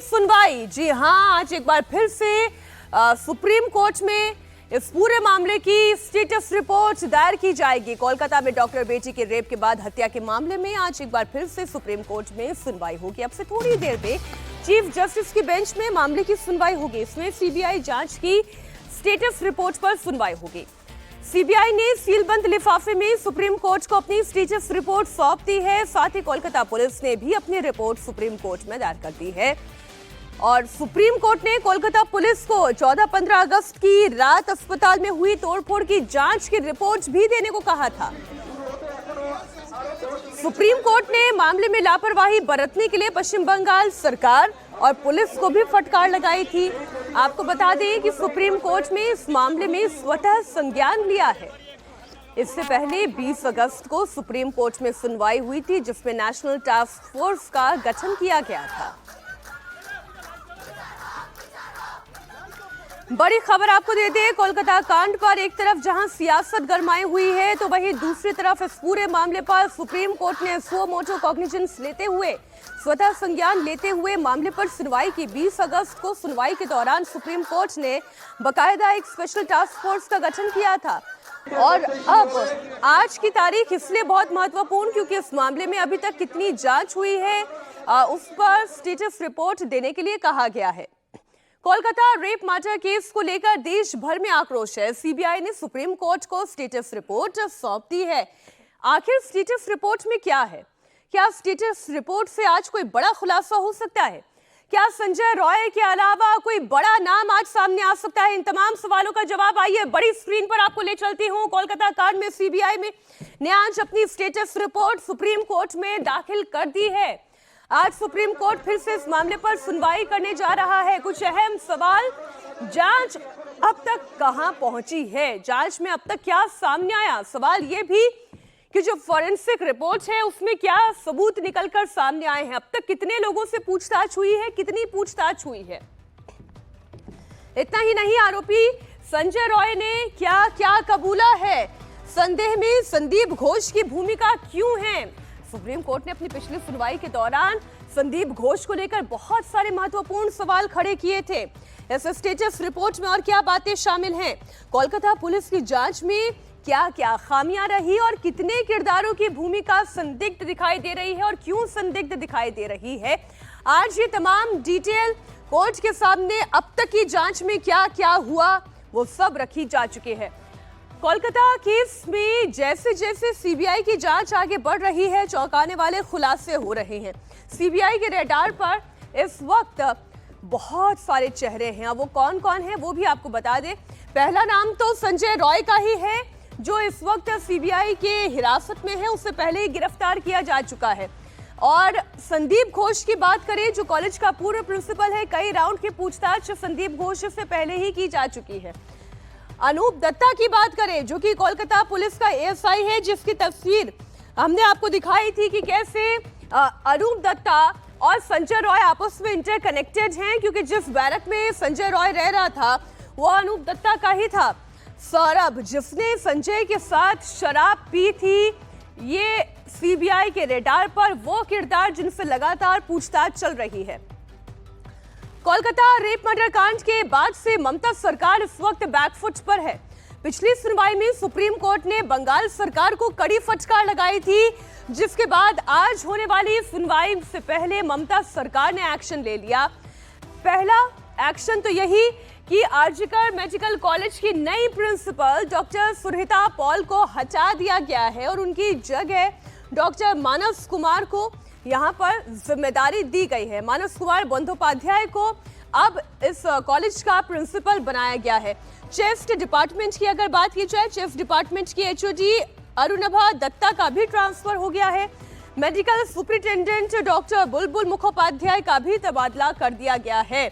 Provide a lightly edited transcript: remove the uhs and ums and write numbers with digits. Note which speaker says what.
Speaker 1: सुनवाई। जी हां, आज एक बार फिर से सुप्रीम कोर्ट में इस पूरे मामले की स्टेटस रिपोर्ट दायर की जाएगी। कोलकाता में डॉक्टर बेटी के रेप के बाद हत्या के मामले में आज एक बार फिर से सुप्रीम कोर्ट में सुनवाई होगी। अब से थोड़ी देर में चीफ जस्टिस की बेंच में मामले की सुनवाई होगी। इसमें सीबीआई जांच की स्टेटस रिपोर्ट पर सुनवाई होगी। सीबीआई ने सीलबंद लिफाफे में सुप्रीम कोर्ट को अपनी स्टेटस रिपोर्ट सौंप दी है। साथ ही कोलकाता पुलिस ने भी अपनी रिपोर्ट सुप्रीम कोर्ट में दायर कर दी है और सुप्रीम कोर्ट ने कोलकाता पुलिस को 14-15 अगस्त की रात अस्पताल में हुई तोड़फोड़ की जांच की रिपोर्ट भी देने को कहा था। सुप्रीम कोर्ट ने मामले में लापरवाही बरतने के लिए पश्चिम बंगाल सरकार और पुलिस को भी फटकार लगाई थी। आपको बता दें कि सुप्रीम कोर्ट में इस मामले में स्वतः संज्ञान लिया है। इससे पहले 20 अगस्त को सुप्रीम कोर्ट में सुनवाई हुई थी, जिसमें नेशनल टास्क फोर्स का गठन किया गया था। बड़ी खबर आपको दे दें, कोलकाता कांड पर एक तरफ जहां सियासत गरमाई हुई है, तो वहीं दूसरी तरफ इस पूरे मामले पर सुप्रीम कोर्ट ने सो मोटो कॉग्निजेंस लेते हुए स्वतः संज्ञान लेते हुए मामले पर सुनवाई की। 20 अगस्त को सुनवाई के दौरान सुप्रीम कोर्ट ने बकायदा एक स्पेशल टास्क फोर्स का गठन किया था और अब आज की तारीख इसलिए बहुत महत्वपूर्ण क्योंकि इस मामले में अभी तक कितनी जांच हुई है उस पर स्टेटस रिपोर्ट देने के लिए कहा गया है। कोलकाता रेप मर्डर केस को लेकर देश भर में आक्रोश है। सीबीआई ने सुप्रीम कोर्ट को स्टेटस रिपोर्ट सौंप दी है। आखिर स्टेटस रिपोर्ट में क्या है? क्या स्टेटस रिपोर्ट से आज कोई बड़ा खुलासा हो सकता है? क्या संजय रॉय के अलावा कोई बड़ा नाम आज सामने आ सकता है? इन तमाम सवालों का जवाब आइए बड़ी स्क्रीन पर आपको ले चलती हूं। कोलकाता कांड में सीबीआई ने आज अपनी स्टेटस रिपोर्ट सुप्रीम कोर्ट में दाखिल कर दी है। आज सुप्रीम कोर्ट फिर से इस मामले पर सुनवाई करने जा रहा है। कुछ अहम सवाल, जांच अब तक कहां पहुंची है, जांच में अब तक क्या सामने आया, सवाल यह भी कि जो फॉरेंसिक रिपोर्ट है उसमें क्या सबूत निकलकर सामने आए हैं, अब तक कितने लोगों से पूछताछ हुई है, कितनी पूछताछ हुई है। इतना ही नहीं, आरोपी संजय रॉय ने क्या क्या कबूला है, संदेह में संदीप घोष की भूमिका क्यों है। सुप्रीम कोर्ट ने अपनी पिछली सुनवाई के दौरान संदीप घोष को लेकर बहुत सारे महत्वपूर्ण सवाल खड़े किए थे। इस स्टेटस रिपोर्ट में और क्या बातें शामिल हैं, कोलकाता पुलिस की जांच में क्या क्या खामियां रही और कितने किरदारों की भूमिका संदिग्ध दिखाई दे रही है और क्यों संदिग्ध दिखाई दे रही है, आज ये तमाम डिटेल कोर्ट के सामने अब तक की जांच में क्या क्या हुआ वो सब रखी जा चुकी है। कोलकाता केस में जैसे जैसे सीबीआई की जांच आगे बढ़ रही है, चौंकाने वाले खुलासे हो रहे हैं। सीबीआई के रडार पर इस वक्त बहुत सारे चेहरे हैं। अब वो कौन कौन है वो भी आपको बता दें। पहला नाम तो संजय रॉय का ही है, जो इस वक्त सीबीआई के हिरासत में है, उससे पहले ही गिरफ्तार किया जा चुका है। और संदीप घोष की बात करें, जो कॉलेज का पूर्व प्रिंसिपल है, कई राउंड की पूछताछ संदीप घोष से पहले ही की जा चुकी है। अनूप दत्ता की बात करें, जो कि कोलकाता पुलिस का एएसआई है, जिसकी तस्वीर हमने आपको दिखाई थी कि कैसे अनूप दत्ता और संजय रॉय आपस में इंटरकनेक्टेड हैं, क्योंकि जिस बैरक में संजय रॉय रह रहा था वो अनूप दत्ता का ही था। सौरभ, जिसने संजय के साथ शराब पी थी, ये सीबीआई के रडार पर वो किरदार जिनसे लगातार पूछताछ चल रही है। कोलकाता रेप मर्डर कांड के बाद से ममता सरकार इस वक्त बैकफुट पर है। पिछली सुनवाई में सुप्रीम कोर्ट ने बंगाल सरकार को कड़ी फटकार लगाई थी, जिसके बाद आज होने वाली सुनवाई से पहले ममता सरकार ने एक्शन ले लिया। पहला एक्शन तो यही कि आरजीकर मेडिकल कॉलेज की नई प्रिंसिपल डॉक्टर सुरहिता पॉल को हटा दिया गया है और उनकी जगह डॉक्टर मानस कुमार को यहाँ पर जिम्मेदारी दी गई है। मानस कुमार बंदोपाध्याय को अब इस कॉलेज का प्रिंसिपल बनाया गया है। चेस्ट डिपार्टमेंट की अगर बात की जाए, चेस्ट डिपार्टमेंट की एचओडी अरुणभा दत्ता का भी ट्रांसफर हो गया है। मेडिकल सुपरिटेंडेंट डॉक्टर बुलबुल मुखोपाध्याय का भी तबादला कर दिया गया है।